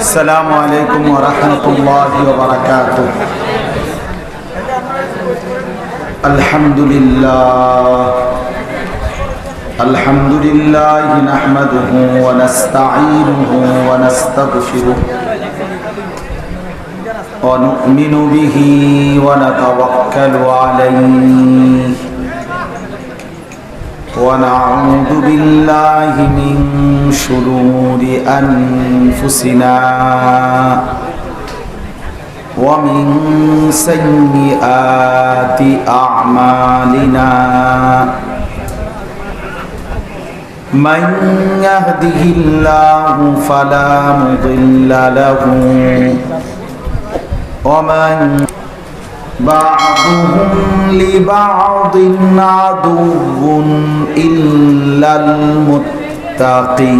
السلام عليكم ورحمة الله وبركاته. الحمد لله نحمده ونستعينه ونستغفره ونؤمن به ونتوكل عليه ونعوذ بالله من شرور أنفسنا ومن سيئات أعمالنا من يهده الله فلا مضل له ومن بعضهم لبعض عدو إلا المتقين.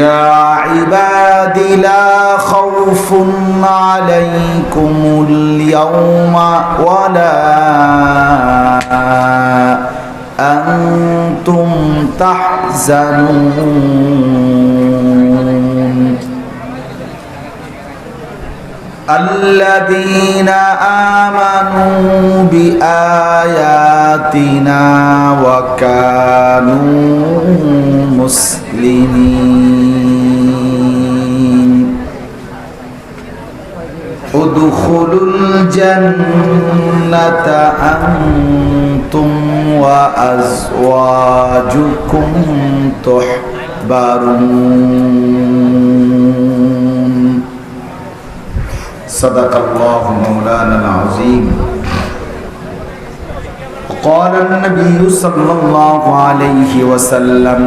يا عباد لا خوف عليكم اليوم ولا أنتم تحزنون. الذين آمنوا بآياتنا وكانوا مسلمين. ادخلوا الجنة أنتم وأزواجكم تحبرون. صدق الله مولانا العظيم. قال النبي صلى الله عليه وسلم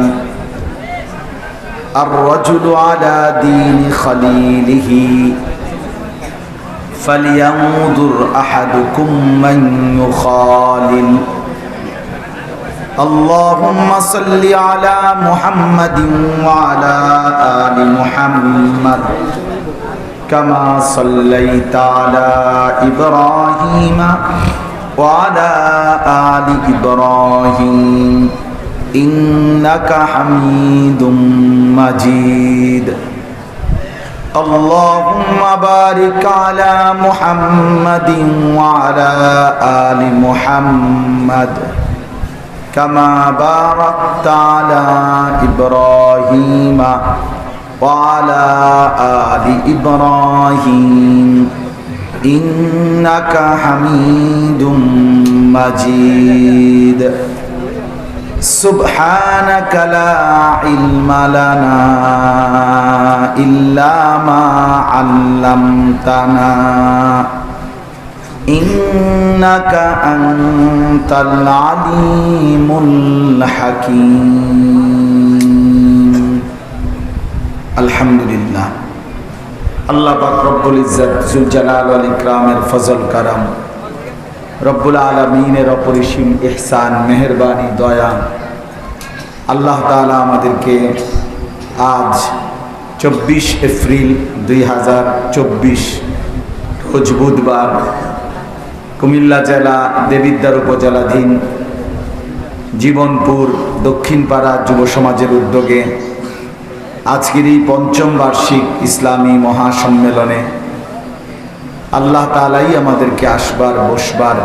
الرجل على دين خليله فلينظر أحدكم من يخالل. اللهم صل على محمد وعلى آل محمد كما صليت على إبراهيم وعلى آل إبراهيم إنك حميد مجيد. اللهم بارك على محمد وعلى آل محمد كما باركت على إبراهيم وعلى آل إبراهيم إنك حميد مجيد. سبحانك لا علم لنا إلا ما علمتنا إنك أنت العليم الحكيم. الحمد لله. আল্লাহ পাক রব্বুল ইজ্জত জুল জালাল ওয়াল ইকরামের ফজল কারাম, রব্বুল আলামিনের অপরিসীম ইহসান, মেহেরবানি, দয়া, আল্লাহ তাআলা আমাদেরকে আজ 24 এপ্রিল 2024 রোজ বুধবার কুমিল্লা জেলা দেবিদ্বার উপজেলাধীন জীবনপুর দক্ষিণপাড়া যুব সমাজের উদ্যোগে আজকের এই পঞ্চম বার্ষিক ইসলামী মহাসম্মেলনে আল্লাহ তাআলাই আমাদেরকে আসবার বসবার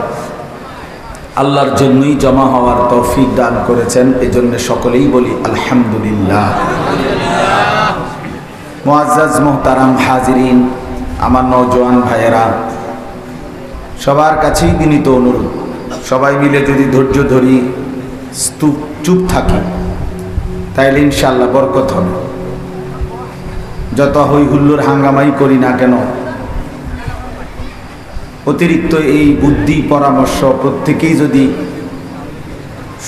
আল্লাহর জন্যই জমা হওয়ার তৌফিক দান করেছেন। এজন্য সকলেই বলি আলহামদুলিল্লাহ। মুআজ্জাজ মুহতারাম হাজিরিন, আমার নওজোয়ান ভাইয়েরা, সবার কাছেই বিনীত অনুরোধ, সবাই মিলে যদি ধৈর্য ধরি, চুপ থাকি, তাইলে ইনশাআল্লাহ বরকত হবে। যত হই হুল্লোড় হাঙ্গামাই করি না কেন, অতিরিক্ত এই বুদ্ধি পরামর্শ প্রত্যেকেই যদি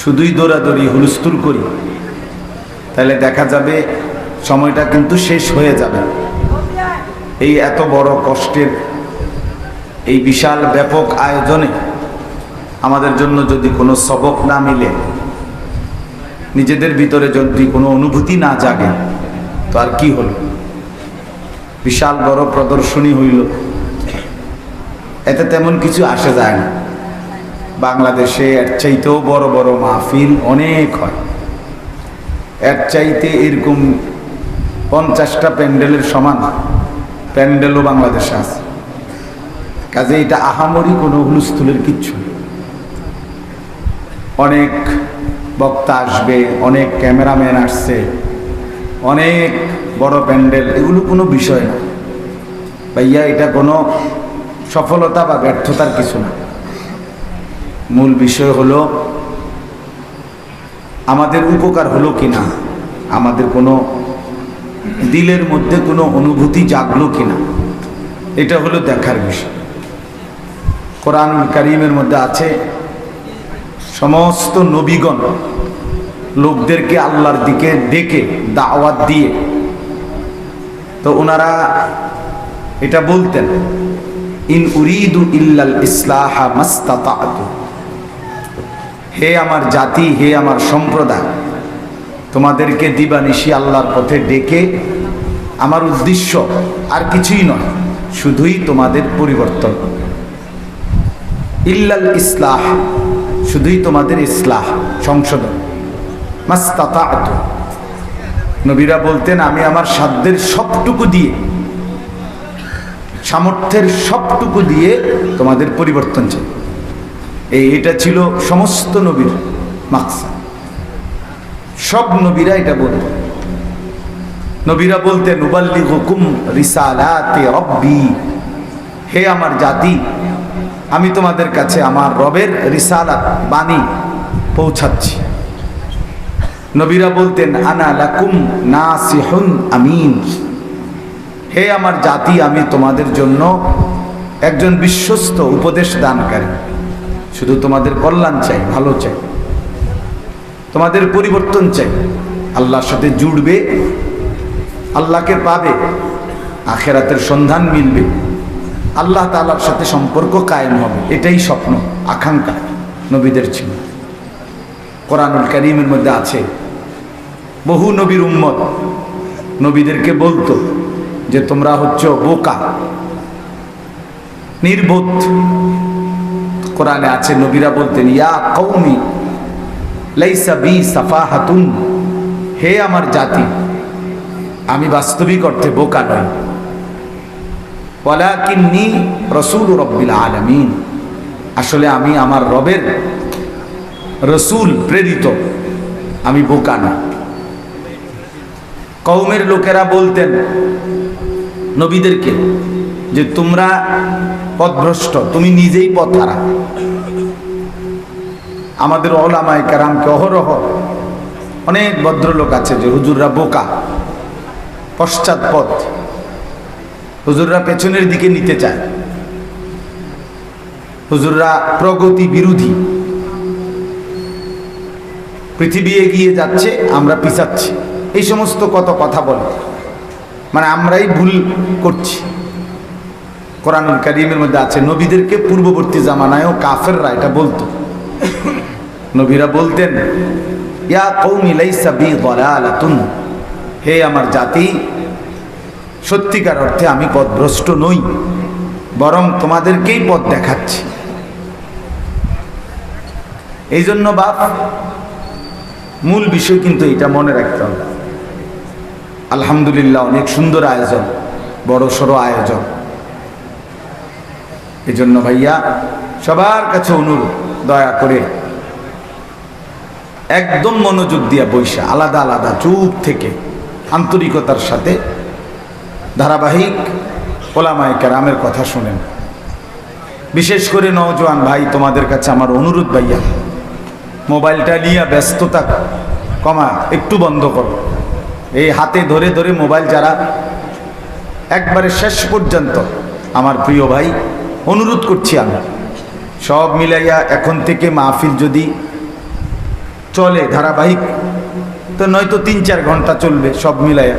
শুধুই দৌড়াদৌড়ি হুলস্থুল করি, তাহলে দেখা যাবে সময়টা কিন্তু শেষ হয়ে যাবে। এই এত বড় কষ্টের এই বিশাল ব্যাপক আয়োজনে আমাদের জন্য যদি কোনো সবক না মিলে, নিজেদের ভিতরে যদি কোনো অনুভূতি না জাগে, তো আর কি হলো? বিশাল বড় প্রদর্শনী হইল, এতে তেমন কিছু আসে যায় না। বাংলাদেশে এর চাইতেও বড় বড় মাহফিল অনেক হয়, এর চাইতে এরকম 50টা প্যান্ডেলের সমান প্যান্ডেলও বাংলাদেশে আছে। কাজে এটা আহামরি কোনো হুলস্থুলের কিচ্ছু নেই। অনেক বক্তা আসবে, অনেক ক্যামেরাম্যান আসছে, অনেক বড় প্যান্ডেল, এগুলো কোনো বিষয় না ভাইয়া। এটা কোনো সফলতা বা ব্যর্থতার কিছু না। মূল বিষয় হলো আমাদের উপকার হলো কিনা, আমাদের কোনো দিলের মধ্যে কোনো অনুভূতি জাগলো কিনা, এটা হলো দেখার বিষয়। কোরআনুল কারীমের মধ্যে আছে সমস্ত নবীগণ লোকদেরকে আল্লাহর দিকে ডেকে দাওয়াত দিয়ে, তো ওনারা এটা বলতেন, ইন উরিদু ইল্লাল ইসলাহা মাস্তাতাতু, হে আমার জাতি, হে আমার সম্প্রদায়, তোমাদেরকে দিবানিশি আল্লাহর পথে ডেকে আমার উদ্দেশ্য আর কিছুই নয়, শুধুই তোমাদের পরিবর্তন। ইল্লাল ইসলাহ, শুধুই তোমাদের ইসলাহ, সংশোধন। মাস্তাতাতু, নবীরা বলতেন আমি আমার সাধ্যের সবটুকু দিয়ে, সামর্থ্যের সবটুকু দিয়ে তোমাদের পরিবর্তন চাই। এটা ছিল সমস্ত নবীর মাকসাদ। সব নবীরা এটা বলতেন। নবীরা বলতেন উবাল্লিগুকুম রিসালাতি রব্বি, হে আমার জাতি, আমি তোমাদের কাছে আমার রবের রিসালাত, বাণী পৌঁছাচ্ছি। নবীরা বলতেন আনা লাকুম নাসিহুন আমিন, হে আমার জাতি, আমি তোমাদের জন্য একজন বিশ্বস্ত উপদেশ দানকারী, শুধু তোমাদের কল্যাণ চাই, ভালো চাই, তোমাদের পরিবর্তন চাই, আল্লাহর সাথে জুড়বে, আল্লাহকে পাবে, আখেরাতের সন্ধান মিলবে, আল্লাহ তাআলার সাথে সম্পর্ক কায়েম হবে, এটাই স্বপ্ন, আকাঙ্ক্ষা নবীদের ছিল। কোরআনুল কারীমের মধ্যে আছে বহু নবীর উম্মত নবীদেরকে বলতো যে তোমরা হচ্ছে বোকা, নির্বোধ। কোরআনে আছে নবীরা বলতেন ইয়া কওমি লাইসা বি সাফাহাতুন, হে আমার জাতি, আমি বাস্তবিক অর্থে বোকা নই, ওয়ালাকিন্নী রাসূলু রাব্বিল আলামিন, আসলে আমি আমার রবের রসূল, প্রেরিত, আমি বোকা না। কওমের লোকেরা বলতেন নবীদেরকে যে তোমরা পথভ্রষ্ট, তুমি নিজেই পথহারা। আমাদের উলামায়ে কেরামকে অহরহ অনেক ভদ্রলোক আছে যে হুজুররা বোকা, পশ্চাৎপদ, হুজুররা পেছনের দিকে নিতে চায়, হুজুররা প্রগতি বিরোধী, পৃথিবী এগিয়ে যাচ্ছে, আমরা পিছাচ্ছি, এই সমস্ত কত কথা বলে, মানে আমরাই ভুল করছি। কোরআনুল কারীমের মধ্যে আছে নবীদেরকে পূর্ববর্তী জামানায়ও কাফেররা এটা বলতো। নবীরা বলতেন ইয়া কওমি লাইসা বি দালালাতুন, হে আমার জাতি, সত্যিকার অর্থে আমি পথভ্রষ্ট নই, বরং তোমাদেরকেই পথ দেখাচ্ছি। এই জন্য বাপ, মূল বিষয় কিন্তু এটা মনে রাখতে হবে। আলহামদুলিল্লাহ, অনেক সুন্দর আয়োজন, বড় সড়ো আয়োজন। এই জন্য ভাইয়া সবার কাছে অনুরোধ, দয়া করে একদম মনোযোগ দিয়া বৈশা, আলাদা আলাদা চুপ থেকে আন্তরিকতার সাথে ধারাবাহিক উলামায়ে কেরামের কথা শুনেন। বিশেষ করে নওজোয়ান ভাই, তোমাদের কাছে আমার অনুরোধ ভাইয়া, মোবাইলটা নিয়ে ব্যস্ততা কমা, একটু বন্ধ করো। এই হাতে ধরে ধরে মোবাইল যারা একবারে শেষ পর্যন্ত, আমার প্রিয় ভাই, অনুরোধ করছি আমি, সব মিলাইয়া এখন থেকে মাহফিল যদি চলে ধারাবাহিক, তো নয়তো 3-4 ঘন্টা চলবে, সব মিলাইয়া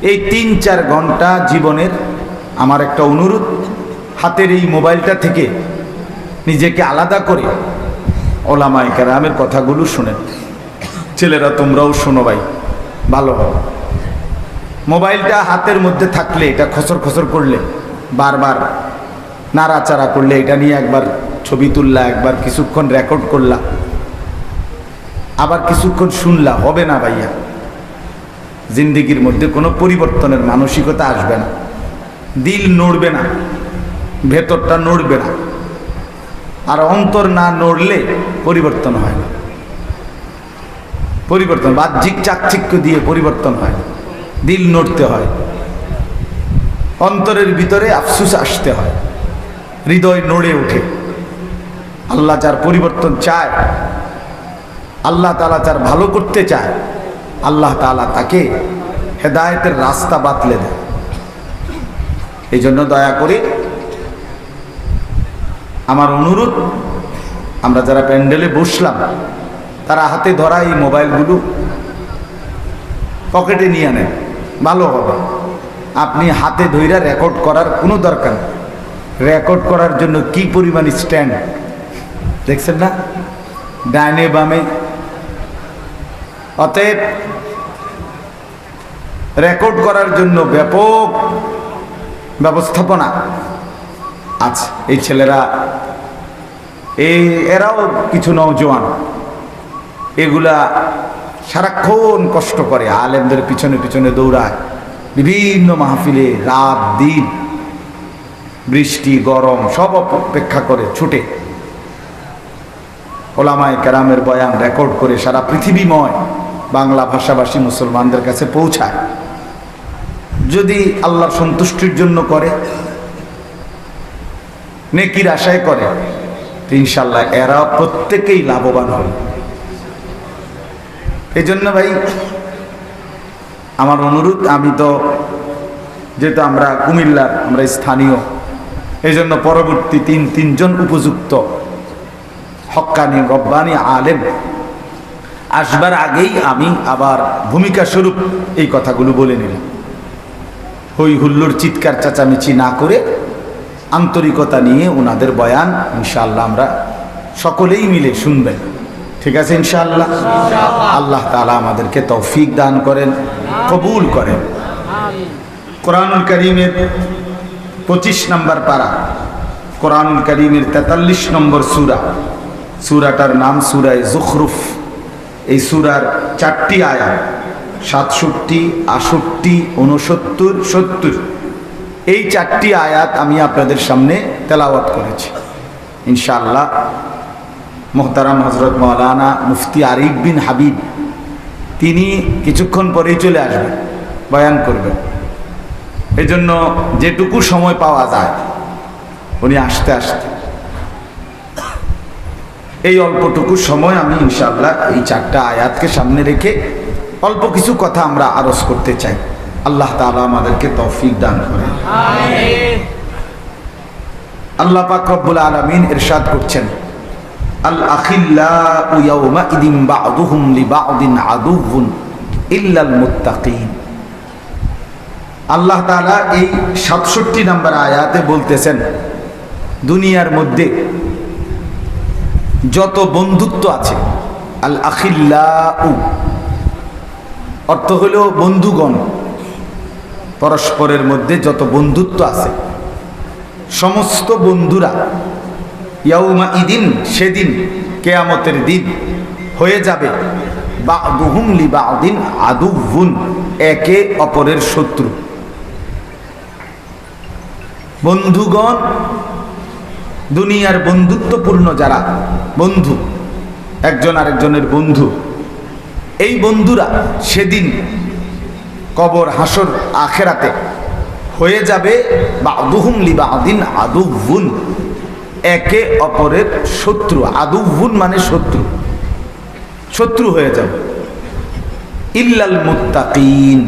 এই 3-4 ঘন্টা জীবনের আমার একটা অনুরোধ, হাতের এই মোবাইলটা থেকে নিজেকে আলাদা করে উলামায়ে কেরামের কথাগুলো শুনেন। ছেলেরা তোমরাও শোনো ভাই, ভালো হবে। মোবাইলটা হাতের মধ্যে থাকলে, এটা খসর খসর করলে, বারবার নাড়াচাড়া করলে, এটা নিয়ে একবার ছবি তুললা, একবার কিছুক্ষণ রেকর্ড করলা, আবার কিছুক্ষণ শুনলা, হবে না ভাইয়া। জিন্দেগির মধ্যে কোনো পরিবর্তনের মানসিকতা আসবে না, দিল নড়বে না, ভেতরটা নড়বে না। আর অন্তর না নড়লে পরিবর্তন হয় না। পরিবর্তন বাহ্যিক চাকচিক্য দিয়ে পরিবর্তন হয়, দিল নড়তে হয়, অন্তরের ভিতরে আফসোস আসতে হয়, হৃদয় নড়ে ওঠে। আল্লাহ যার পরিবর্তন চায়, আল্লাহ তাআলা যার ভালো করতে চায়, আল্লাহ তাআলা তাকে হেদায়েতের রাস্তা বাতলে দেয়। এই জন্য দয়া করে আমার অনুরোধ, আমরা যারা প্যান্ডেলে বসলাম তারা হাতে ধরা এই মোবাইলগুলো পকেটে নিয়ে নেন, ভালো হবে। আপনি হাতে ধইরা রেকর্ড করার কোনো দরকার নেই। রেকর্ড করার জন্য কি পরিমাণ স্ট্যান্ড দেখছেন না, ডাইনে বামে। অতএব রেকর্ড করার জন্য ব্যাপক ব্যবস্থাপনা আছে। এই ছেলেরা, এরাও কিছু নওজোয়ান, এগুলা সারাক্ষণ কষ্ট করে, আলেমদের পিছনে পিছনে দৌড়ায়, বিভিন্ন মাহফিলে রাত দিন, বৃষ্টি গরম সব অপেক্ষা করে ছুটে ওলামায়ে কেরামের বয়ান রেকর্ড করে সারা পৃথিবীময় বাংলা ভাষাভাষী মুসলমানদের কাছে পৌঁছায়। যদি আল্লাহর সন্তুষ্টির জন্য করে, নেকির আশায় করে, ইনশাল্লাহ এরা প্রত্যেকেই লাভবান হবে। এই জন্য ভাই আমার অনুরোধ, আমি তো যেহেতু আমরা কুমিল্লার, আমরা স্থানীয়, এই জন্য পরবর্তী তিনজন উপযুক্ত হক্কানি রব্বানি আলেম আসবার আগেই আমি আবার ভূমিকা স্বরূপ এই কথাগুলো বলে নিলাম। হই হুল্লোর চিৎকার চেঁচামেচি না করে আন্তরিকতা নিয়ে ওনাদের বয়ান ইনশাআল্লাহ আমরা সকলেই মিলে শুনবেন। ঠিক আছে ইনশাআল্লাহ? আল্লাহ তাআলা আমাদেরকে তৌফিক দান করেন, কবুল করেন। কোরআনুল কারীমের 25 নম্বর পারা, কোরআনুল কারীমের 43 নম্বর সূরা, সূরাটার নাম সূরা যুখরুফ। এই সূরার 4টি আয়াত, 67, 68, 69, 70, এই 4টি আয়াত আমি আপনাদের সামনে তেলাওয়াত করেছি। ইনশাআল্লাহ মোহতারাম হযরত মাওলানা মুফতি আরিফ বিন হাবিব তিনি কিছুক্ষণ পরেই চলে আসবেন, বয়ান করবেন। এই জন্য যেটুকু সময় পাওয়া যায় উনি আসতে আসতে, এই অল্পটুকু সময় আমি ইনশাআল্লাহ এই 4টা আয়াতকে সামনে রেখে অল্প কিছু কথা আমরা আরজ করতে চাই। আল্লাহ তাআলা আমাদেরকে তৌফিক দান করেন, আমিন। আল্লাহ পাক রব্বুল আলামিন ইরশাদ করছেন, আল আখিল্লাউ ইয়াওমাইদিন বা'দুহুম লিবা'দিন আদুউন ইল্লাল মুত্তাকিন। আল্লাহ তাআলা এই 67 নম্বর আয়াতে বলতেছেন, দুনিয়ার মধ্যে যত বন্ধুত্ব আছে, আল আখিল্লাউ অর্থ হলো বন্ধুগণ, পরস্পরের মধ্যে যত বন্ধুত্ব আছে সমস্ত বন্ধুরা ইয়াউমাইদিন সেদিন কিয়ামতের দিন হয়ে যাবে বা'দুহুম লিবা'দিন আদুউন একে অপরের শত্রু। বন্ধুগণ, দুনিয়ার বন্ধুত্বপূর্ণ যারা বন্ধু, একজন আরেকজনের বন্ধু, এই বন্ধুরা সেদিন কবর হাসর আখেরাতে হয়ে যাবে বা'দুহুম লিবা'দিন আদুউন একে অপরের শত্রু। আদুউন মানে শত্রু, শত্রু হয়ে যাবে। ইল্লাল মুত্তাকিন,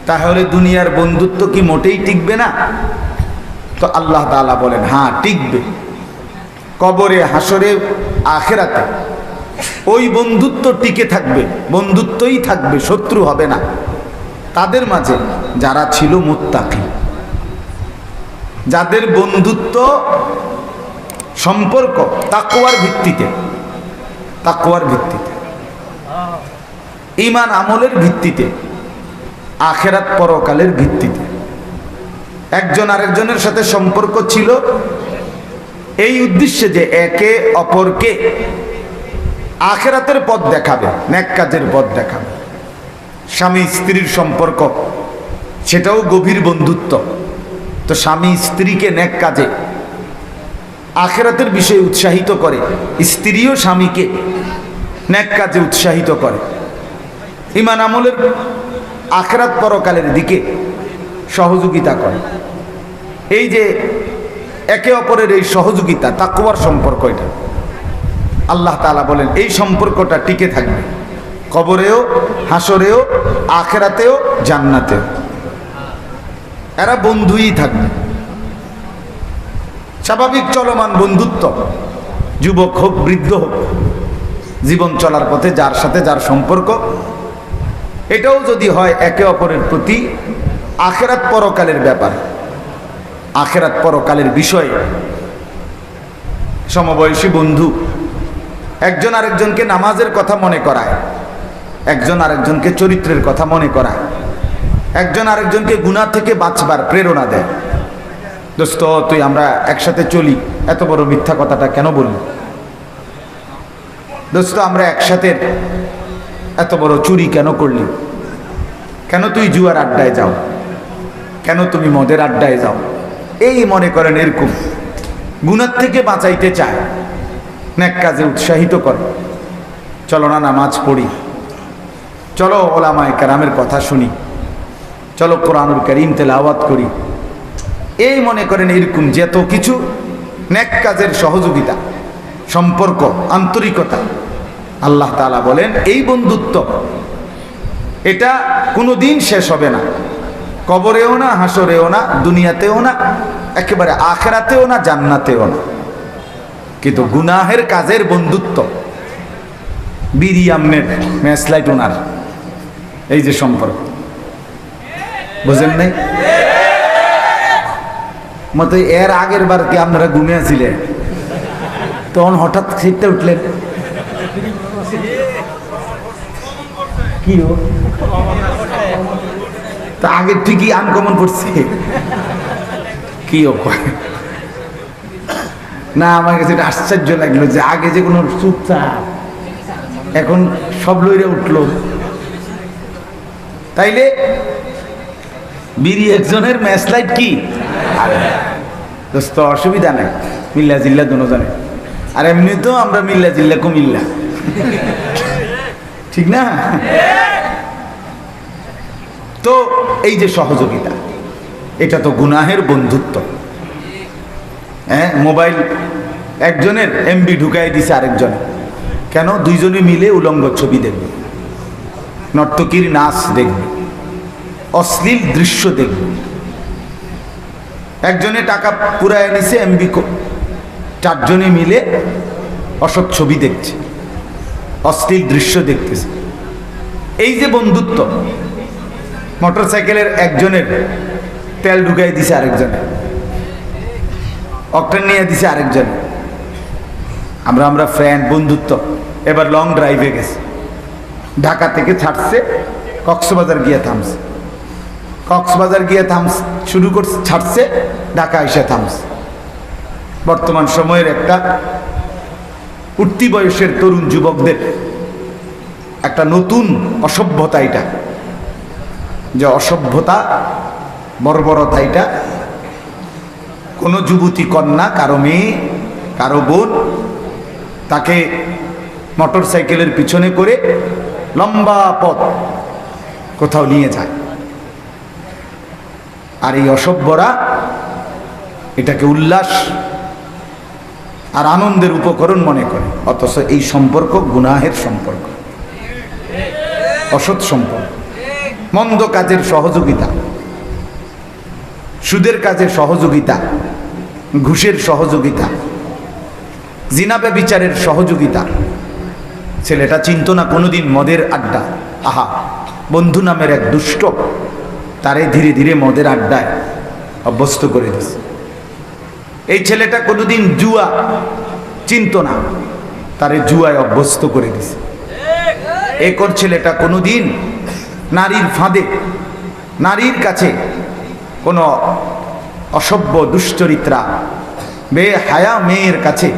তাহলে দুনিয়ার বন্ধুত্ব কি মোটেই টিকবে না? তো আল্লাহ তাআলা বলেন হ্যাঁ টিকবে। কবরে হাসরে আখেরাতে ওই বন্ধুত্ব টিকে থাকবে, বন্ধুত্বই থাকবে, শত্রু হবে না তাদের মাঝে যারা ছিল মুত্তাকি, যাদের বন্ধুত্ব সম্পর্ক তাকওয়ার ভিত্তিতে, তাকওয়ার ভিত্তিতে, ঈমান আমলের ভিত্তিতে, আখেরাত পরকালের ভিত্তিতে একজন আরেকজনের সাথে সম্পর্ক ছিল এই উদ্দেশ্যে যে একে অপরকে আখিরাতের পথ দেখাবে, নেক কাজের পথ দেখাবে। স্বামী স্ত্রীর সম্পর্ক, সেটাও গভীর বন্ধুত্ব। তো স্বামী স্ত্রীকে নেক কাজে আখিরাতের বিষয়ে উৎসাহিত করে, স্ত্রীও স্বামীকে নেক কাজে উৎসাহিত করে, ঈমান আমলের আখিরাত পরকালের দিকে সহযোগিতা করে। এই যে একে অপরের এই সহযোগিতা, তাকওয়ার সম্পর্ক, এটা আল্লাহ তাআলা বলেন এই সম্পর্কটা টিকে থাকবে কবরেও, হাসরেও, আখিরাতেও, জান্নাতেও। এরা বন্ধুই থাকবে, স্বাভাবিক চলমান বন্ধুত্ব। যুবক হোক, বৃদ্ধ হোক, জীবন চলার পথে যার সাথে যার সম্পর্ক, এটাও যদি হয় একে অপরের প্রতি আখিরাত পরকালের ব্যাপার, আখিরাত পরকালের বিষয়ে। সমবয়সী বন্ধু একজন আরেকজনকে নামাজের কথা মনে করায়, একজন আরেকজনকে চরিত্রের কথা মনে করায়, একজন আরেকজনকে গুনাহ থেকে বাঁচবার প্রেরণা দেয়। দোস্ত, তুই আমরা একসাথে চলি, এত বড় মিথ্যা কথাটা কেন বললি? দোস্ত, আমরা একসাথে এত বড় চুরি কেন করলি? কেন তুই জুয়ার আড্ডায় যাও? কেন তুমি মদের আড্ডায় যাও? এই মনে করেন এরকম গুনাহ থেকে বাঁচাইতে চায়, নেক কাজে উৎসাহিত করে। চলো না নামাজ পড়ি, চলো ওলামায়ে কেরামের কথা শুনি, চলো কোরআনুল কারীম তেলাওয়াত করি। এই মনে করেন এরকম যত কিছু নেক কাজের সহযোগিতা, সম্পর্ক, আন্তরিকতা, আল্লাহ তাআলা বলেন এই বন্ধুত্ব এটা কোনোদিন শেষ হবে না, কবরেও না, হাসরেও না, দুনিয়াতেও না, একেবারে আখিরাতেও না, জান্নাতেও না। কিন্তু গুনাহের কাজের বন্ধুত্ব, বিড়ি আমনের, ম্যাচলাইট ওনার, এই যে সম্পর্ক, বুঝেন নাই? মতো এর আগের বার কি আপনারা ঘুমিয়েছিলেন, তখন হঠাৎ শীতটা উঠলেন, কি তা আগের ঠিকই আনকমন পড়ছে, কি না? আমার কাছে এটা আশ্চর্য লাগলো যে আগে যে কোনো চুপচাপ, এখন সব লইরে উঠলো। তাইলে বিড়ি একজনের, ম্যাচলাইট কি? দোস্ত, অসুবিধা নাই, মিল্লা জিল্লা দুজনে। আর এমনি তো আমরা মিল্লা জিল্লা কুমিল্লা, ঠিক না? তো এই যে সহযোগিতা, এটা তো গুনাহের বন্ধুত্ব। হ্যাঁ, মোবাইল একজনের এমবি ঢুকাই দিছে আরেকজনে, কেন? দুইজনে মিলে উলঙ্গ ছবি দেখবে, নর্তকীর নাচ দেখবে, অশ্লীল দৃশ্য দেখবে। একজনে টাকা পুরায় নিছে এমবি, চারজনে মিলে অসৎ ছবি দেখছে, অশ্লীল দৃশ্য দেখতেছে। এই যে বন্ধুত্ব, মোটর সাইকেলের একজনের তেল ঢুকাই দিছে আরেকজনে, অকটেন নিয়ে দিছে আরেকজন, আমরা ফ্রেন্ড, বন্ধুত্ব। এবার লং ড্রাইভে গেছে, ঢাকা থেকে ছাড়ছে, কক্সবাজার গিয়ে থামছে, কক্সবাজার গিয়ে শুরু করছে, ছাড়ছে, ঢাকা এসে থামছে। বর্তমান সময়ের একটা উঠতি বয়সের তরুণ যুবকদের একটা নতুন অসভ্যতা, এটা যে অসভ্যতা, বর্বরতা, এটা কোনো যুবতী কন্যা, কারো মেয়ে, কারো বোন, তাকে মোটর সাইকেলের পিছনে করে লম্বা পথ কোথাও নিয়ে যায়। আর এই অসভ্যরা এটাকে উল্লাস আর আনন্দের উপকরণ মনে করে, অথচ এই সম্পর্ক গুনাহের সম্পর্ক, অসৎ সম্পর্ক। মন্দ কাজের সহযোগিতা, সুদের কাজে সহযোগিতা, ঘুষের সহযোগিতা, জিনা ব্যভিচারের সহযোগিতা। ছেলেটা চিন্তা না কোনোদিন মদের আড্ডা, আহা, বন্ধু নামের এক দুষ্ট তারে ধীরে ধীরে মদের আড্ডায় অভ্যস্ত করে দিছে। এই ছেলেটা কোনোদিন জুয়া চিন্ত না, তারে জুয়ায় অভ্যস্ত করে দিছে। একর ছেলেটা কোনোদিন নারীর ফাঁদে, নারীর কাছে কোনো অসভ্য দুশ্চরিত্রা বেহায়া মেয়ের কাছে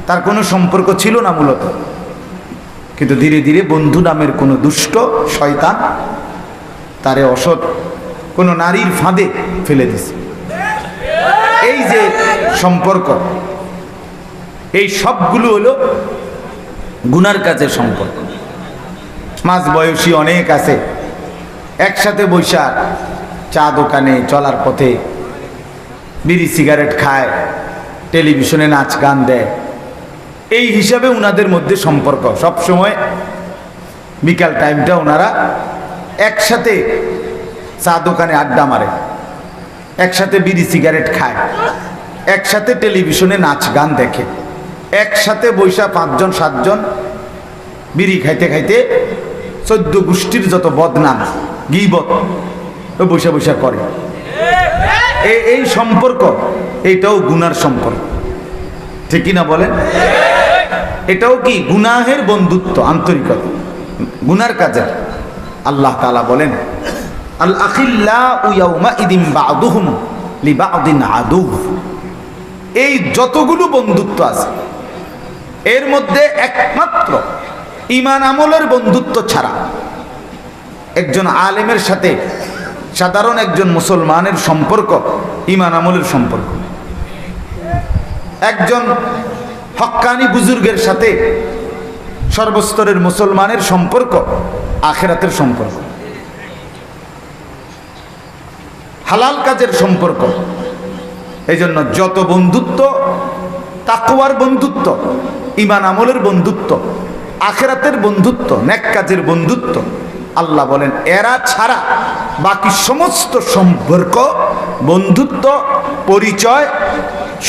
তার কোনো সম্পর্ক ছিল না মূলত, কিন্তু ধীরে ধীরে বন্ধু নামের কোনো দুষ্ট শয়তান তারে অসৎ কোনো নারীর ফাঁদে ফেলে দিছে। এই যে সম্পর্ক, এই সবগুলো হলো গুনার কাজের সম্পর্ক। মাঝ বয়সী অনেক আছে, একসাথে বৈশা চা দোকানে চলার পথে বিড়ি সিগারেট খায়, টেলিভিশনে নাচ গান দেয়। এই হিসাবে উনাদের মধ্যে সম্পর্ক সব সময়। বিকাল টাইমটা ওনারা একসাথে চা দোকানে আড্ডা মারে, একসাথে বিড়ি সিগারেট খায়, একসাথে টেলিভিশনে নাচ গান দেখে, একসাথে বৈশা 5 জন 7 জন বিড়ি খাইতে খাইতে 14 গোষ্ঠীর যত বদনাম গীবত বৈশা বৈশা করে। এই সম্পর্ক এটাও গুনার সম্পর্ক, ঠিক কিনা বলেন? এটাও কি গুনাহের বন্ধুত্ব, আন্তরিকতা, গুনার কাজের। আল্লাহ তাআলা বলেন আল আখিল্লাউ ইয়াউমাইদিন বা'দুহুম লিবা'দিন আদু। এই যতগুলো বন্ধুত্ব আছে এর মধ্যে একমাত্র ঈমান আমলের বন্ধুত্ব ছাড়া একজন আলেমের সাথে সাধারণ একজন মুসলমানের সম্পর্ক ঈমান আমলের সম্পর্ক, একজন হক্কানি বুজুর্গের সাথে সর্বস্তরের মুসলমানের সম্পর্ক আখিরাতের সম্পর্ক, হালাল কাজের সম্পর্ক। এই জন্য যত বন্ধুত্ব, তাকওয়ার বন্ধুত্ব, ঈমান আমলের বন্ধুত্ব, আখিরাতের বন্ধুত্ব, নেক কাজের বন্ধুত্ব, আল্লাহ বলেন এরা ছাড়া বাকি সমস্ত সম্পর্ক, বন্ধুত্ব, পরিচয়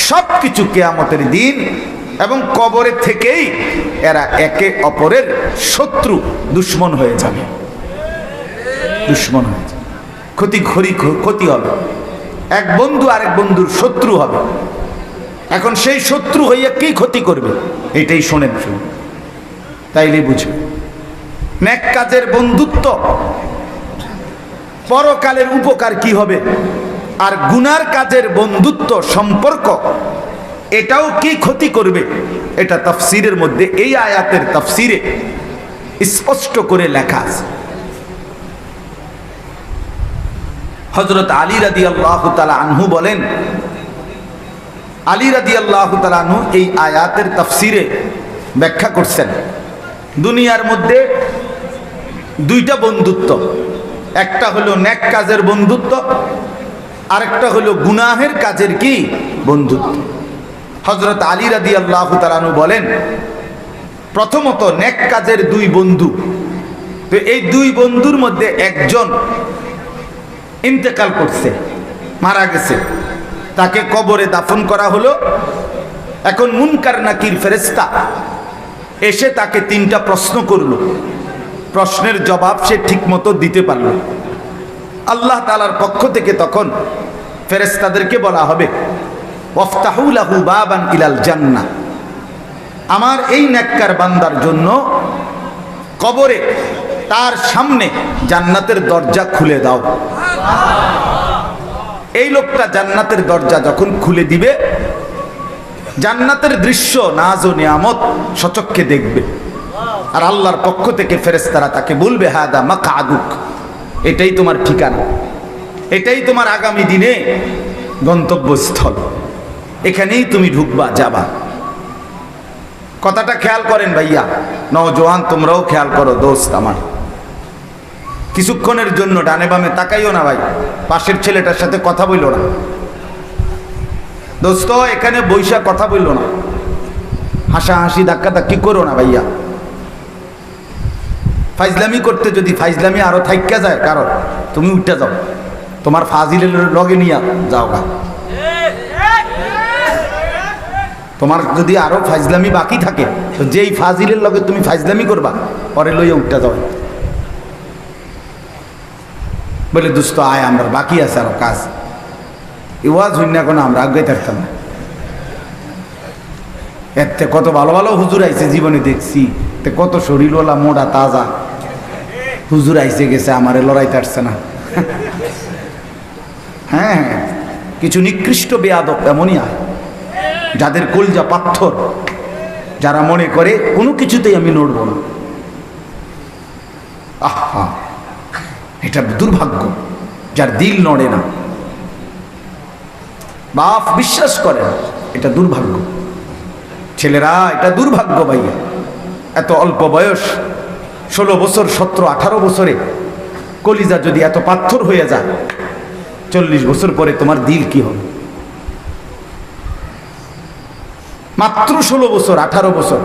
সব কিছু কিয়ামতের দিন এবং কবরে থেকেই এরা একে অপরের শত্রু, দুশ্মন হয়ে যাবে। দুশ্মন হয়ে যাবে, ক্ষতি হবে। এক বন্ধু আরেক বন্ধুর শত্রু হবে। এখন সেই শত্রু হইয়া কি ক্ষতি করবে এটাই শোনেন, শুনুন, তাইলে বুঝবে। নেক কাজের বন্ধুত্ব পরকালের উপকার কি হবে, আর গুনার কাজের বন্ধুত্ব সম্পর্ক এটাও কি ক্ষতি করবে, এটা তাফসীরের মধ্যে, এই আয়াতের তাফসীরে স্পষ্ট করে লেখা আছে। হযরত আলী রাদিয়াল্লাহু তাআলা আনহু বলেন, আলী রাদিয়াল্লাহু তাআলা আনহু এই আয়াতের তাফসীরে ব্যাখ্যা করছেন, দুনিয়ার মধ্যে দুইটা বন্ধুত্ব, একটা হলো নেক কাজের বন্ধুত্ব, আরেকটা হলো গুনাহের কাজের কি বন্ধুত্ব। হযরত আলী রাদিয়াল্লাহু তাআলা আনহু বলেন, প্রথমত নেক কাজের দুই বন্ধু, তো এই দুই বন্ধুর মধ্যে একজন ইন্তেকাল করছে, মারা গেছে, তাকে কবরে দাফন করা হলো। এখন মুনকার নাকির ফেরেশতা এসে তাকে 3টা প্রশ্ন করলো, প্রশ্নের জবাব সে ঠিকমতো দিতে পারল। আল্লাহ তাআলার পক্ষ থেকে তখন ফেরেশতাদেরকে বলা হবে, ওয়াফতাহু লাহু বাবান ইলাল জান্নাহ, আমার এই নেককার বান্দার জন্য কবরে তার সামনে জান্নাতের দরজা খুলে দাও। এই লোকটা জান্নাতের দরজা যখন খুলে দিবে, জান্নাতের দৃশ্য, নাজ ও নিয়ামত সচক্ষে দেখবে। আর আল্লাহর পক্ষ থেকে ফেরেশতারা তাকে বলবে, হাদা মাকআদুক, এটাই তোমার ঠিকানা, এটাই তোমার আগামী দিনে গন্তব্যস্থল, এখানেই তুমি ঢুকবা, যাবা। কথাটা খেয়াল করেন ভাইয়া, নওজোয়ান তোমরাও খেয়াল করো, দোস্ত আমার, কিছুক্ষণের জন্য ডানে বামে তাকাইও না ভাই, পাশের ছেলেটার সাথে কথা বইল না, দোস্ত এখানে বৈশা কথা বইল না, হাসাহাসি ধাক্কা ধাক্কি করো না ভাইয়া। ফাইজলামি করতে যদি ফাইজলামি আরো থাইকা যায় কারণ, তুমি উঠতে যাও, তোমার ফাজিলের লগে নিয়ে যাও গা। তোমার যদি আরো ফাইজলামি বাকি থাকে, তো যেই ফাজিলের লগে তুমি ফাইজলামি করবা, পরে লইয়া উঠতে যাও, বলে দোস্ত আয়, আমরা বাকি আছে আরো কাজ। ওয়াজ হইন না, কোনো আমরা আগে থাকতাম না। এতে কত ভালো ভালো হুজুর আইছে জীবনে দেখছি, কত শরীরওয়ালা মোটা তাজা হুজুর আইসে গেছে, আমারে লড়াইতে আসছে না। হ্যাঁ, কিছু নিকৃষ্ট বেয়াদব এমনই হয়, যাদের কলজা পাথর, যারা মনে করে কোনো কিছুতেই আমি নড়ব না, হা, এটা দুর্ভাগ্য যার দিল নড়ে না, বাপ বিশ্বাস করে না, এটা দুর্ভাগ্য। ছেলেরা, এটা দুর্ভাগ্য ভাইয়া। এত অল্প বয়স, 16 বছর, 17, 18 বছরে কলিজা যদি এত পাথর হয়ে যায়, 40 বছর পরে তোমার দিল কি হবে? মাত্র 16 বছর, 18 বছর,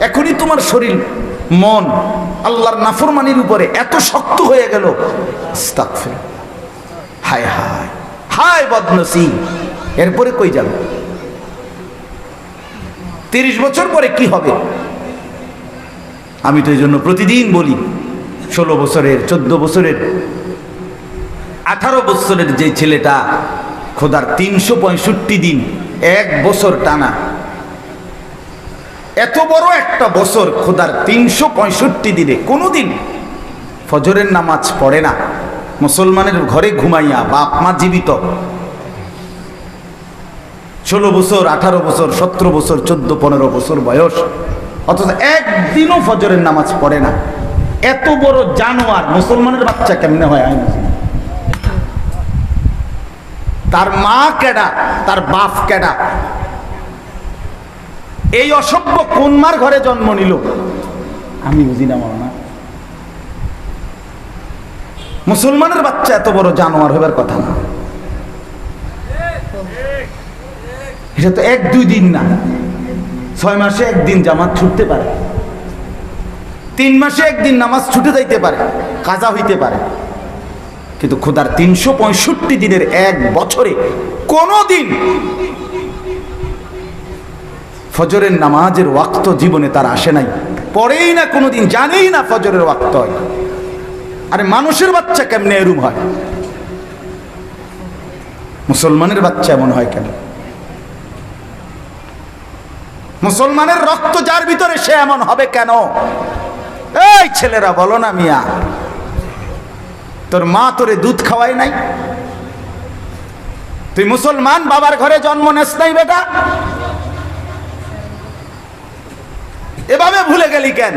এখনই তোমার শরীর, মন আল্লাহর নাফরমানির উপরে এত শক্ত হয়ে গেল। আস্তাগফির, হায় হায় হায় বদনসিব। এরপরে কই যাবে? 30 বছর পরে কি হবে? আমি তো এই জন্য প্রতিদিন বলি, 16 বছরের, 14 বছরের, 18 বছরের যে ছেলেটা খোদার 365 দিন, 1 বছর টানা, এত বড় একটা বছর, খোদার 365 দিনে কোনোদিন ফজরের নামাজ পড়ে না, মুসলমানের ঘরে ঘুমাইয়া, বাপ মা জীবিত, 16 বছর, 18 বছর, 17 বছর, 14, 15 বছর বয়স, অথচ একদিনও ফজরের নামাজ পড়ে না। এত বড় জানোয়ার মুসলমানের বাচ্চা কেমনে হয়? আমি বুঝি না। তার মা কেডা, তার বাপ কেডা? এই অসভ্য কোন মার ঘরে জন্ম নিল? আমি বুঝি না। মানা মুসলমানের বাচ্চা এত বড় জানোয়ার হবার কথা না। এটা তো 1-2 দিন না, 6 মাসে 1 দিন জামাত ছুটতে পারে, 3 মাসে 1 দিন নামাজ ছুটে যাইতে পারে, কাজা হইতে পারে, কিন্তু খোদার 365 দিনের 1 বছরে কোনো দিন ফজরের নামাজের ওয়াক্ত জীবনে তার আসে নাই, পড়েই না কোনোদিন, জানেই না ফজরের ওয়াক্ত হয়। আরে মানুষের বাচ্চা কেমনে এরূপ হয়? মুসলমানের বাচ্চা এমন হয় কেন? মুসলমানের রক্ত যার ভিতরে, সে এমন হবে কেন? এই ছেলেরা বলো না মিয়া, তোর মা তোরে দুধ খাওয়াই নাই? তুই মুসলমান বাবার ঘরে জন্ম নেস নাই বেটা? এভাবে ভুলে গেলি কেন?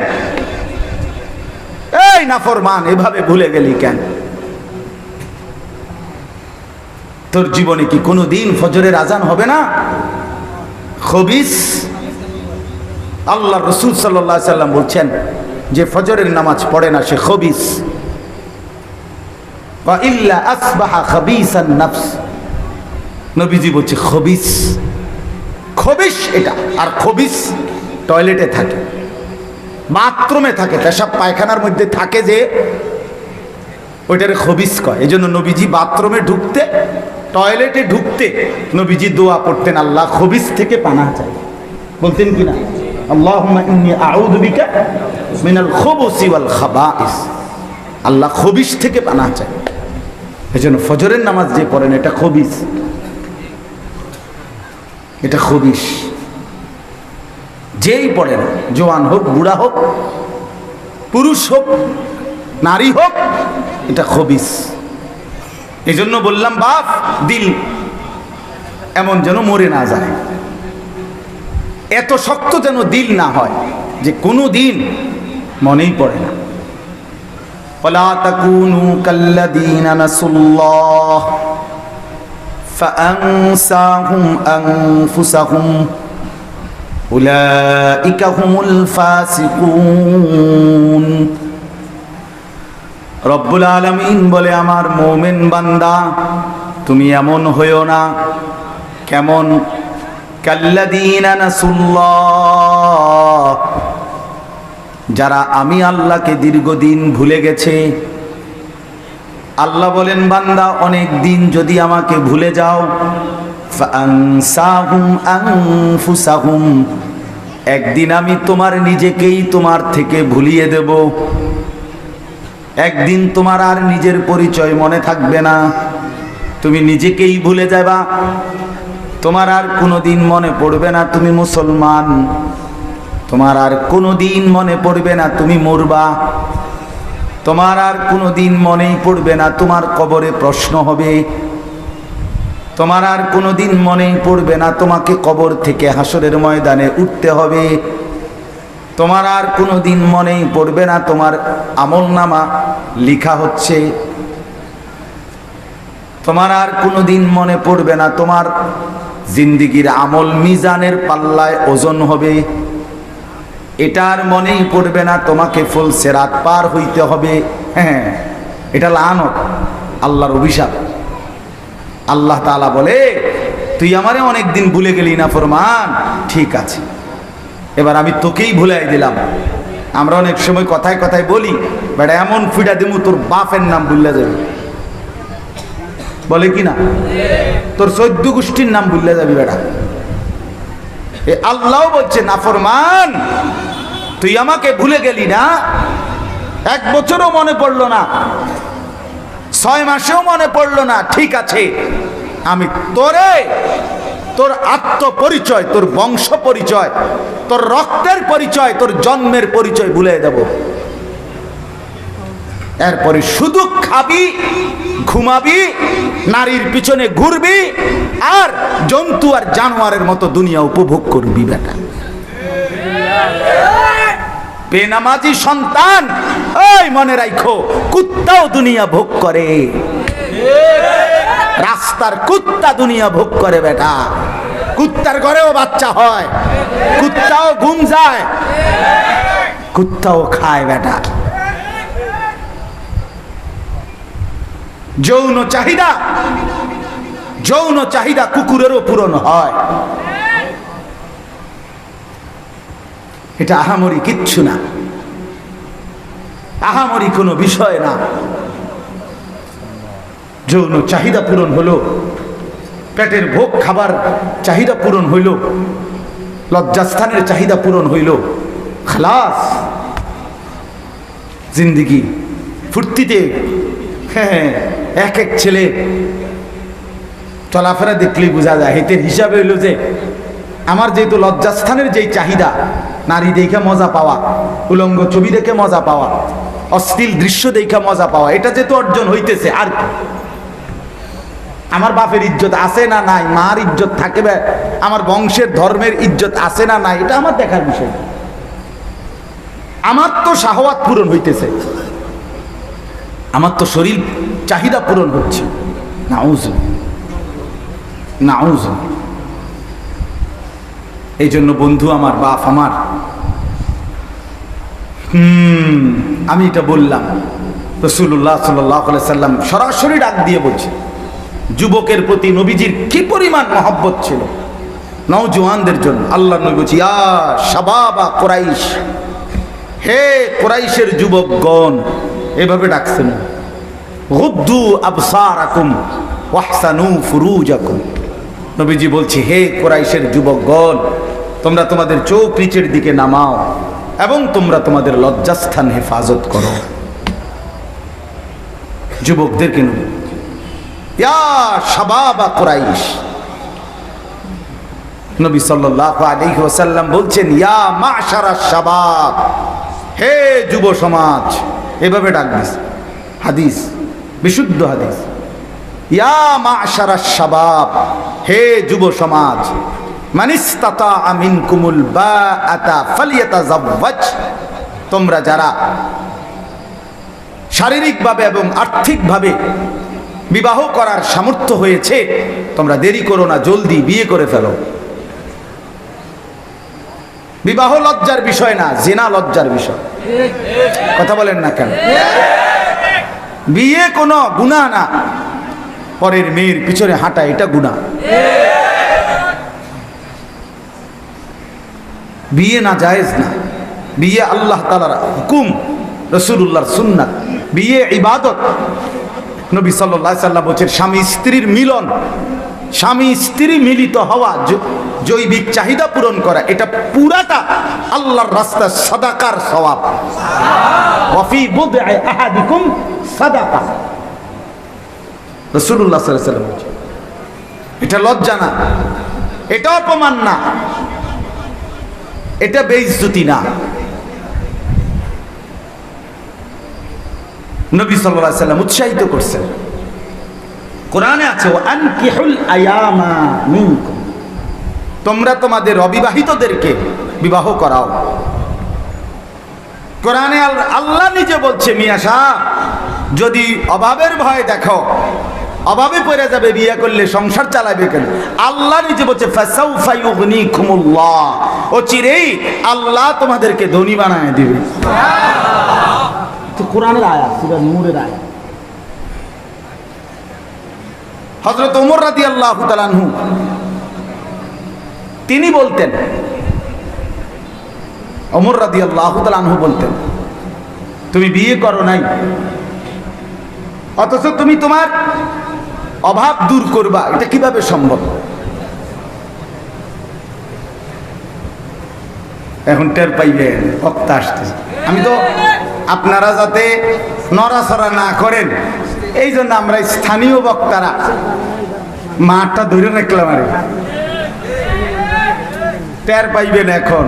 এই নাফরমান, এভাবে ভুলে গেলি কেন? তোর জীবনে কি কোনো দিন ফজরের আজান হবে না? খবিস, আল্লাহ রসুল সাল্লাল্লাহু আলাইহি সাল্লাম বলছেন, যে ফজরের নামাজ পড়ে না সে খবিস। ওয়া ইল্লা আসবাহা খাবিসান নফস, নবীজি বলছে খবিস। খবিস এটা। আর খবিস টয়লেটে থাকে, বাথরুমে থাকে, পেশাব পায়খানার মধ্যে থাকে, যে ওইটারে খবিস কয়। এই জন্য নবীজি বাথরুমে ঢুকতে, টয়লেটে ঢুকতে নবীজি দোয়া পড়তেন, আল্লাহ খবিস থেকে পানাহ চাই। বলতেন কি না, আল্লাহুম্মা ইন্নী আউযু বিকা মিনাল খুবুসি ওয়াল খাবাইস, আল্লাহ খবিস থেকে পানাহ চাই। এই জন্য ফজরের নামাজ যে পড়েন, এটা খবিস, এটা খবিস। যেই পড়ে না, জওয়ান হোক, বুড়া হোক, পুরুষ হোক, নারী হোক, এটা খবিস। এই জন্য বললাম বাপ, দিল এমন যেন মরে না যায়, এত শক্ত যেন দিল না হয় যে কোনো দিন মনেই পড়ে না। ওয়ালা তাকুনু কাল্লাযীনা নাসুল্লাহ ফাআনসাহুম আনফুসাহুম উলাইকা হুমুল ফাসিকুন। রব্বুল আলামিন বলে, আমার মুমিন বান্দা তুমি এমন হইও না। কেমন? কাল্লাযীনা নাসুল্লাহ, যারা আমি আল্লাহকে দীর্ঘদিন ভুলে গেছে। আল্লাহ বলেন, বান্দা অনেক দিন যদি আমাকে ভুলে যাও, ফাআনসাহুম আনফুসাহুম, একদিন আমি তোমার নিজেকেই তোমার থেকে ভুলিয়ে দেব। একদিন তোমার আর নিজের পরিচয় মনে থাকবে না, তুমি নিজেকেই ভুলে যাবা। তোমার আর কোনোদিন মনে পড়বে না তুমি মুসলমান, তোমার আর কোনোদিন মনে পড়বে না তুমি মরবা, তোমার আর কোনোদিন মনেই পড়বে না তোমার কবরে প্রশ্ন হবে, তোমার আর কোনোদিন মনেই পড়বে না তোমাকে কবর থেকে হাসরের ময়দানে উঠতে হবে। তোমার আর কোনোদিন মনেই পড়বে না তোমার আমলনামা লেখা হচ্ছে। তোমার আর কোনোদিন মনে পড়বে না তোমার জিন্দেগির আমল মিজানের পাল্লায় ওজন হবে। এটা আর মনেই পড়বে না তোমাকে ফুল সিরাত পার হইতে হবে। হ্যাঁ, এটা লানত, আল্লাহর অভিশাপ। আল্লাহ তাআলা বলে, তুই আমারে অনেকদিন ভুলে গেলি না ফরমান, ঠিক আছে, এবার আমি তোকেই ভুলাই দিলাম। আমরা অনেক সময় কথায় কথায় বলি, বেটা এমন ফুটা দিমু তোর বাপের নাম ভুলে যাবি, বলে কি না? তোর 14 গোষ্ঠীর নাম ভুলে যাবি বেটা। আল্লাহ বলছে, নাফরমান, তুই আমাকে ভুলে গেলি না, 1 বছরও মনে পড়লো না, 6 মাসেও মনে পড়লো না, ঠিক আছে, আমি তোরে তোর আত্মপরিচয়, তোর বংশ পরিচয়, তোর রক্তের পরিচয়, তোর জন্মের পরিচয় ভুলে দেব। এরপরে শুধু খাবি, ঘুমাবি, নারীর পিছনে ঘুরবি, আর জন্তু আর জানোয়ারের মতো দুনিয়া উপভোগ করবি বেটা। বেনামাজি সন্তান, ওই মনে রাখো, কুত্তাও দুনিয়া ভোগ করে। রাস্তার কুত্তা দুনিয়া ভোগ করে বেটা। কুত্তার ঘরেও বাচ্চা হয়, কুত্তাও ঘুম যায়, কুত্তাও খায় বেটা। যৌন চাহিদা, যৌন চাহিদা কুকুরেরও পূরণ হয়। এটা আহামরি কিচ্ছু না, আহামরি কোনো বিষয় না। যৌন চাহিদা পূরণ হলো, পেটের ভোগ খাবার চাহিদা পূরণ হইল, লজ্জাস্থানের চাহিদা পূরণ হইল, খালাস, জিন্দিগি ফুর্তিতে। হ্যাঁ, এক এক ছেলে চলাফেরা দেখলেই বোঝা যায়। হেতের হিসাবে হইল যে আমার যেহেতু লজ্জাস্থানের যেই চাহিদা, নারী দেখে মজা পাওয়া, উলঙ্গ ছবি দেখে মজা পাওয়া, অশ্লীল দৃশ্য দেখে মজা পাওয়া, এটা যেহেতু অর্জন হইতেছে, আর কি আমার বাপের ইজ্জত আছে না নাই, মার ইজ্জত থাকবে, আমার বংশের ধর্মের ইজ্জত আছে না নাই, এটা আমার দেখার বিষয়। আমার তো শাহওয়াত পূরণ হইতেছে, আমার তো শরীর চাহিদা পূরণ হচ্ছে। নাউজ নাউজ। এই জন্য বন্ধু আমার, বাপ আমার, আমি এটা বললাম, রাসূলুল্লাহ সাল্লাল্লাহু আলাইহি সাল্লাম সরাসরি ডাক দিয়ে বলছে, যুবকের প্রতি নবীজির কি পরিমাণ মহব্বত ছিল, নওজওয়ানদের জন্য। আল্লাহ নবী বলছে, ইয়া শাবাবা কুরাইশ, হে কুরাইশের যুবকগণ, এভাবে ডাকছেন, গুদ্দু আবসারাকুম ওয়াহসানু ফুরুজাকুম। নবীজি বলছে, হে কুরাইশের যুবকগণ, তোমরা তোমাদের চোখ নিচের দিকে নামাও এবং তোমরা তোমাদের লজ্জাস্থান হেফাজত করো। যুবকদেরকে নবী, ইয়া শাবাবা কুরাইশ। নবী সাল্লাল্লাহু আলাইহি ওয়াসাল্লাম বলছেন, ইয়া মাশারাশ শাবাব, হে যুব সমাজ, এভাবে ডাকবেন। হাদিস, বিশুদ্ধ হাদিস, ইয়া মাশারাশ শাবাব, হে যুব সমাজ, মানিস্তাতা মিনকুমুল বাআতা ফালিয়াতাযাওয়াজ, তোমরা যারা শারীরিকভাবে এবং আর্থিকভাবে বিবাহ করার সামর্থ্য হয়েছে, তোমরা দেরি করো না, জলদি বিয়ে করে ফেলো। বিবাহ লজ্জার বিষয় না, জিনা লজ্জার বিষয়। কথা বলেন না কেন? বিয়ে কোনো গুনাহ না, পরের মেয়ের পিছনে হাঁটা এটা গুনাহ। বিয়ে না জায়েজ না, বিয়ে আল্লাহ তাআলার হুকুম, রাসূলুল্লাহর সুন্নাত, বিয়ে ইবাদত। নবী সাল্লাল্লাহু আলাইহি ওয়াসাল্লাম বলেছেন, স্বামী স্ত্রীর মিলন, স্বামী স্ত্রী মিলিত হওয়া, জৈবিক চাহিদা পূরণ করা, এটা পুরাটা আল্লাহর রাস্তায় সাদাকার সওয়াব। ওয়া ফি বুদ'i আহাদিকুম সাদাকা, রাসূলুল্লাহ সাল্লাল্লাহু আলাইহি ওয়াসাল্লাম বলেছেন। এটা লজ্জা না, এটা অপমান না, এটা বেইজ্জতি না। নবী সাল্লাল্লাহু আলাইহি ওয়াসাল্লাম উৎসাহিত করছেন, কোরআনে আছে, ওয়া আনকিহুল আয়ামা মিনকুম, তোমরা তোমাদের অবিবাহিতদেরকে বিবাহ করাও। কোরআনে আল্লাহ নিজে বলছে, মিয়া সাহেব যদি অভাবের ভয় দেখো, অভাবে পড়ে যাবে, বিয়ে করলে সংসার চালাবে কেন, আল্লাহ নিজে বলছে ফাসাউফা ইউগনিকুমুল্লাহ, ও চিরেই আল্লাহ তোমাদেরকে ধনী বানায় দিবে। তো কোরআনের আয়াত, সূরা নূরের আয়াত। হযরত ওমর রাদিয়াল্লাহু তাআলা আনহু তিনি বলতেন, ওমর রাদিয়াল্লাহু তাআলা আনহু বলতেন, তুমি বিয়ে করো নাই, অথচ তুমি তোমার অভাব দূর করবা, এটা কিভাবে সম্ভব? এখন টের পাইবেন বক্তা আসতেছে। আমি তো আপনারা যাতে নড়াচড়া না করেন এই জন্য আমরা স্থানীয় বক্তারা মাঠটা ধরে রাখলাম, আরে টের পাইবেন এখন।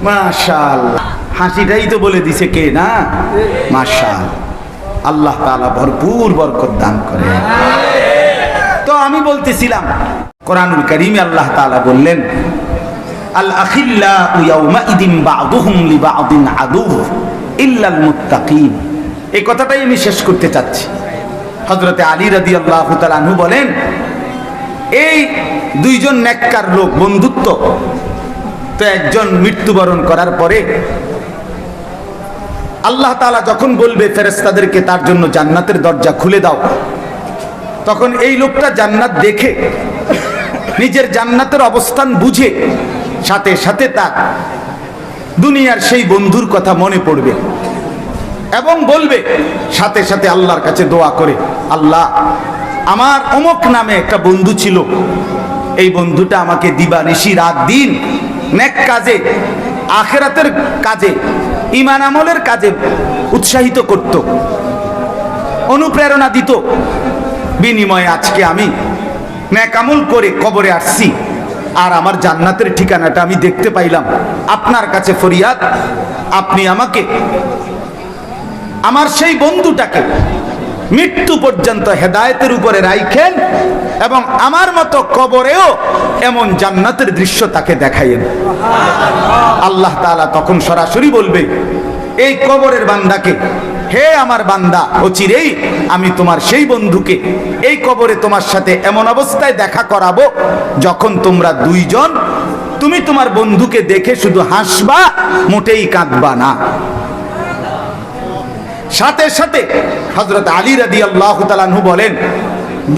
মাশাআল্লাহ, হাসিটাই তো বলে দিছে কে না, মাশাআল্লাহ। আল্লাহ তাআলা ভরপুর বরকত দান করে। তো আমি বলতেছিলাম, কোরআনুল কারীমে আল্লাহ তাআলা বললেন, আল আখিল্লাউ ইয়াউমাইদিন বা'দুহুম লিবা'দিন আদু ইল্লাল মুত্তাকিন। এই কথাটাই আমি শেষ করতে চাচ্ছি। হযরতে আলী রাদিয়াল্লাহু তাআলা আনহু বলেন, এই দুইজন নেককার লোক বন্ধুত্ব, তো একজন মৃত্যুবরণ করার পরে আল্লাহ তাআলা যখন বলবে ফেরেশতাদেরকে তার জন্য জান্নাতের দরজা খুলে দাও, তখন এই লোকটা জান্নাত দেখে নিজের জান্নাতের অবস্থান বুঝে সাথে সাথে তার দুনিয়ার সেই বন্ধুর কথা মনে পড়বে এবং বলবে সাথে সাথে আল্লাহর কাছে দোয়া করে, আল্লাহ আমার অমুক নামে একটা বন্ধু ছিল, এই বন্ধুটা আমাকে দিবানিশি রাত দিন নেক কাজে, আখিরাতের কাজে, ঈমান আমলের কাজে উৎসাহিত করত, অনুপ্রেরণা দিত, বিনিময়ে আজকে আমি নেক আমল করে কবরে আসছি আর আমার জান্নাতের ঠিকানাটা আমি দেখতে পাইলাম। আপনার কাছে ফরিয়াদ, আপনি আমাকে আমার সেই বন্ধুটাকে মৃত্যু পর্যন্ত হেদায়েতের উপরে রাখেন এবং আমার মতো কবরেও এমন জান্নাতের দৃশ্য তাকে দেখাইয়েন। আল্লাহ তাআলা তখন সরাসরি বলবে এই কবরের বান্দাকে, হে আমার বান্দা, অচিরেই আমি তোমার সেই বন্ধুকে এই কবরে তোমার সাথে এমন অবস্থায় দেখা করাবো যখন তোমরা দুইজন, তুমি তোমার বন্ধুকে দেখে শুধু হাসবা, মোটেই কাঁদবা না। সাথে সাথে হযরত আলী রাদিয়াল্লাহু তাআলা আনহু বলেন,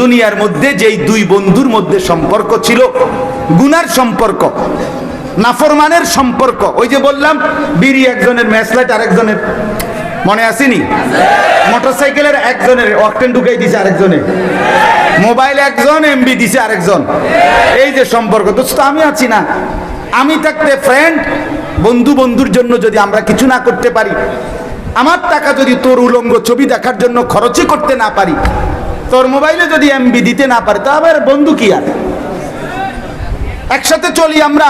দুনিয়ার মধ্যে যেই দুই বন্ধুর মধ্যে সম্পর্ক ছিল গুনার সম্পর্ক, নাফরমানের সম্পর্ক, ওই যে বললাম বিড়ি একজনের, ম্যাচলাইট আরেকজনের, মনে আসেনি? মোটরসাইকেলের একজনের অকটেন ঢুকাই দিছে আরেকজনের, মোবাইল একজন এমবি দিছে আরেকজন, এই যে সম্পর্ক। দোস্ত আমি আছি না, আমি থাকতে ফ্রেন্ড, বন্ধু বন্ধুর জন্য যদি আমরা কিছু না করতে পারি, আমার টাকা যদি তোর উলঙ্গ ছবি দেখার জন্য খরচই করতে না পারি, তোর মোবাইলে যদি এমবি দিতে না পারি, তা আবার বন্ধু কি আর? একসাথে চলি আমরা,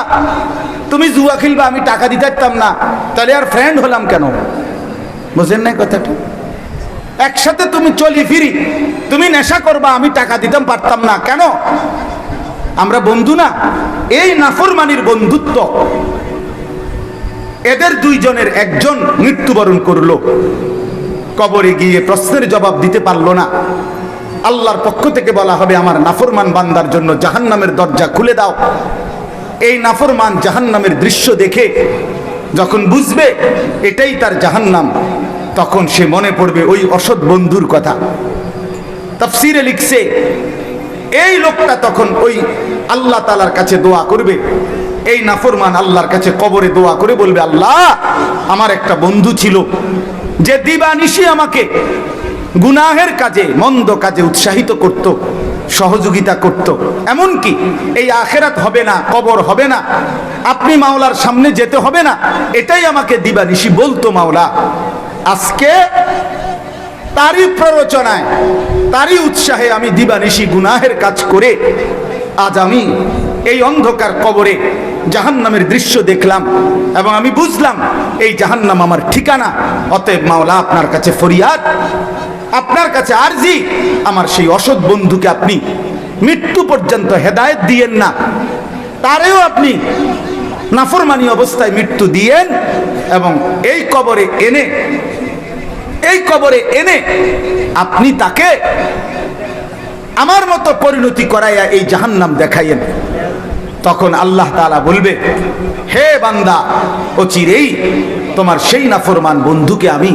তুমি জুয়া খেলবা, আমি টাকা দিতে পারতাম না, তাহলে আর ফ্রেন্ড হলাম কেন? বুঝেন না কথাটা? একসাথে তুমি চলি ফিরি, তুমি নেশা করবা, আমি টাকা দিতাম পারতাম না কেন? আমরা বন্ধু না? এই নাফরমানির বন্ধুত্ব। এদের দুইজনের একজন মৃত্যুবরণ করলো, কবরে গিয়ে প্রশ্নের জবাব দিতে পারলো না। আল্লাহর পক্ষ থেকে বলা হবে, আমার নাফরমান বান্দার জন্য জাহান্নামের দরজা খুলে দাও। এই নাফরমান জাহান্নামের দৃশ্য দেখে যখন বুঝবে এটাই তার জাহান্নাম, তখন সে মনে পড়বে ওই অসৎ বন্ধুর কথা। তাফসীরে লিখছে, এই লোকটা তখন ওই আল্লাহ তাআলার কাছে দোয়া করবে, এই নাফরমান আল্লাহর কাছে কবরে দোয়া করে বলবে, আল্লাহ আমার একটা বন্ধু ছিল যে দিবানিশি আমাকে গুনাহের কাজে, মন্দ কাজে উৎসাহিত করত, সহযোগিতা করত, এমনকি এই আখিরাত হবে না, কবর হবে না, আপনি মাওলার সামনে যেতে হবে না, এটাই আমাকে দিবানিশি বলতো মাওলা। আজকে তারই প্ররোচনায়, তারই উৎসাহে আমি দিবানিশি গুনাহের কাজ করে আজ আমি এই অন্ধকার কবরে জাহান্নামের দৃশ্য দেখলাম এবং আমি বুঝলাম এই জাহান্নাম আমার ঠিকানা। অতএব মাওলা আপনার কাছে ফরিয়াদ, আপনার কাছে আরজি, আমার সেই অসৎ বন্ধুকে আপনি মৃত্যু পর্যন্ত হেদায়েত দিয়েন না, তারেও আপনি নাফরমানি অবস্থায় মৃত্যু দিয়েন, এবং এই কবরে এনে আপনি তাকে আমার মতো পরিণতি করাইয়া এই জাহান্নাম দেখাইয়েন। তখন আল্লাহ তাআলা বলবে, হে বান্দা, অচিরেই তোমার সেই নাফরমান বন্ধুকে আমি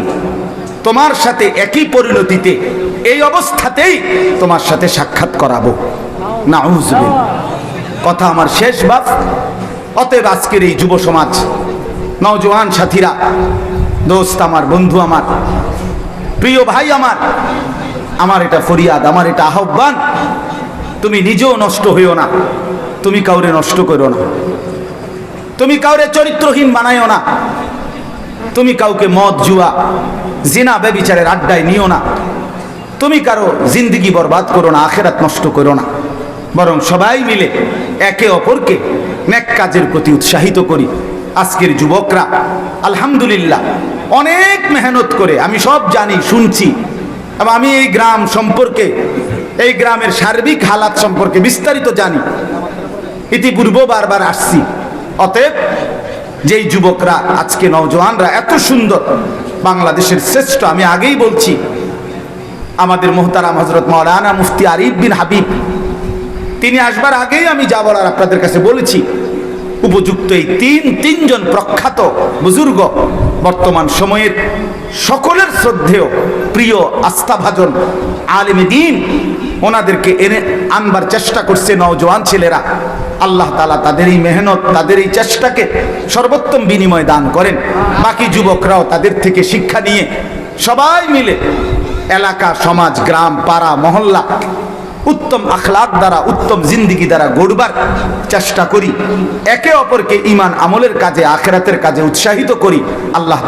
তোমার সাথে একই পরিণতিতে, এই অবস্থাতেই তোমার সাথে সাক্ষাৎ করাবো। নাউজুবিল্লাহ। কথা আমার শেষ বাপ। অতএব আজকের এই যুব সমাজ, নওজোয়ান সাথীরা, দোস্ত আমার, বন্ধু আমার, প্রিয় ভাই আমার এটা ফরিয়াদ, আমার এটা আহ্বান, তুমি নিজেও নষ্ট হইও না, তুমি কাউরে নষ্ট করো না, তুমি কাউরে চরিত্রহীন বানাইও না, তুমি কাউকে মদ, জুয়া, জিনা, ব্যভিচারের আড্ডায় নিও না, তুমি কারো জিন্দেগি বরবাদ করো না, আখেরাত নষ্ট করো না, বরং সবাই মিলে একে অপরকে নেক কাজের প্রতি উৎসাহিত করি। আজকের যুবকরা আলহামদুলিল্লাহ অনেক মেহনত করে, আমি সব জানি, শুনছি, এবং আমি এই গ্রাম সম্পর্কে, এই গ্রামের সার্বিক হালাত সম্পর্কে বিস্তারিত জানি, ইতিপূর্বে বারবার আসছি। অতএব যেই যুবকরা আজকে, নওজোয়ানরা এত সুন্দর, বাংলাদেশের শ্রেষ্ঠ, আমি আগেই বলছি, আমাদের মুহতারাম হযরত মাওলানা মুফতি আরিফ বিন হাবিব, তিনি আসবার আগেই আমি যা বলার আপনাদের কাছে বলেছি। উপযুক্ত এই তিনজন প্রখ্যাত বুজুর্গ বর্তমান সময়ের সকলের শ্রদ্ধেয়, প্রিয়, আস্থাভাজন আলেমে দ্বীন, ওনাদেরকে এনে আনবার চেষ্টা করছে নওজোয়ান ছেলেরা। আল্লাহ তাআলা তাদের এই মেহনত, তাদের এই চেষ্টাকে সর্বোত্তম বিনিময় দান করেন। বাকি যুবকরাও তাদের থেকে শিক্ষা নিয়ে সবাই মিলে এলাকা, সমাজ, গ্রাম, পাড়া, মহল্লা উত্তম আখলাক দ্বারা, উত্তম জিন্দেগি দ্বারা গড়বার চেষ্টা করি। একে অপরকে ঈমান আমলের কাজে, আখিরাতের কাজে উৎসাহিত করি। আল্লাহ